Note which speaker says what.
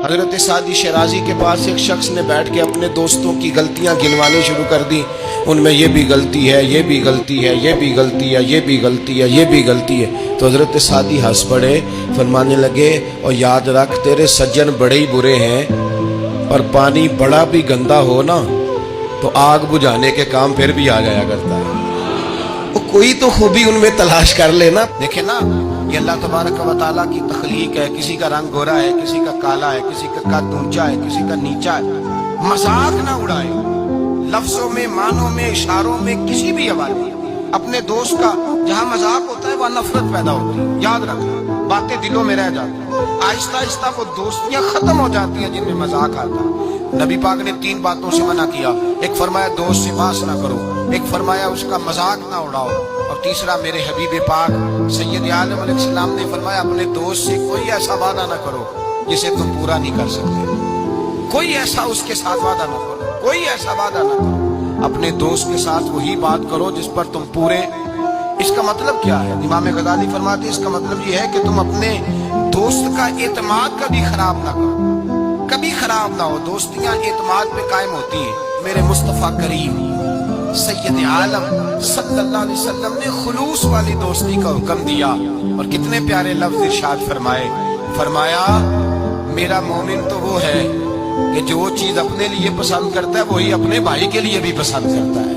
Speaker 1: حضرت سعدی شیرازی کے پاس ایک شخص نے بیٹھ کے اپنے دوستوں کی غلطیاں گنوانی شروع کر دی. ان میں یہ بھی غلطی ہے، یہ بھی غلطی ہے، یہ بھی غلطی ہے، یہ بھی غلطی ہے، یہ بھی غلطی ہے. تو حضرت سعدی ہنس پڑے، فرمانے لگے اور یاد رکھ تیرے سجن بڑے ہی برے ہیں، اور پانی بڑا بھی گندا ہو نا تو آگ بجھانے کے کام پھر بھی آ جایا کرتا ہے. کوئی تو خوبی ان میں تلاش کر لینا. دیکھیں نا، یہ اللہ تبارک و تعالیٰ کی تخلیق ہے. کسی کا رنگ گورا ہے، کسی کا کالا ہے، کسی کا قد اونچا ہے، کسی کا نیچا ہے. مذاق نہ اڑائے، لفظوں میں، معنوں میں، اشاروں میں، کسی بھی حوالے. اپنے دوست کا جہاں مذاق ہوتا ہے وہاں نفرت پیدا ہوتی ہے. یاد رکھنا، باتیں دلوں میں رہ جاتی ہیں. آہستہ آہستہ وہ دوستیاں ختم ہو جاتی ہیں جن میں مذاق آتا ہے. نبی پاک نے 3 باتوں سے منع کیا. ایک فرمایا دوست سے بحث نہ کرو، ایک فرمایا اس کا مذاق نہ اڑاؤ، اور تیسرا میرے حبیب پاک سید عالم علیہ السلام نے فرمایا اپنے دوست سے کوئی ایسا وعدہ نہ کرو جسے تم پورا نہیں کر سکتے. کوئی ایسا اس کے ساتھ وعدہ نہ کرو، کوئی ایسا وعدہ نہ کرو. اپنے دوست کے ساتھ وہی بات کرو جس پر تم پورے. اس کا مطلب کیا ہے؟ امام غزالی فرماتے ہیں اس کا مطلب یہ ہے کہ تم اپنے دوست کا اعتماد کبھی خراب نہ کرو، کبھی خراب نہ ہو. دوستیاں اعتماد پہ قائم ہوتی ہیں. میرے مصطفیٰ کریم سید عالم صلی اللہ علیہ وسلم نے خلوص والی دوستی کا حکم دیا، اور کتنے پیارے لفظ ارشاد فرمائے. فرمایا میرا مومن تو وہ ہے کہ جو چیز اپنے لیے پسند کرتا ہے وہی اپنے بھائی کے لیے بھی پسند کرتا ہے.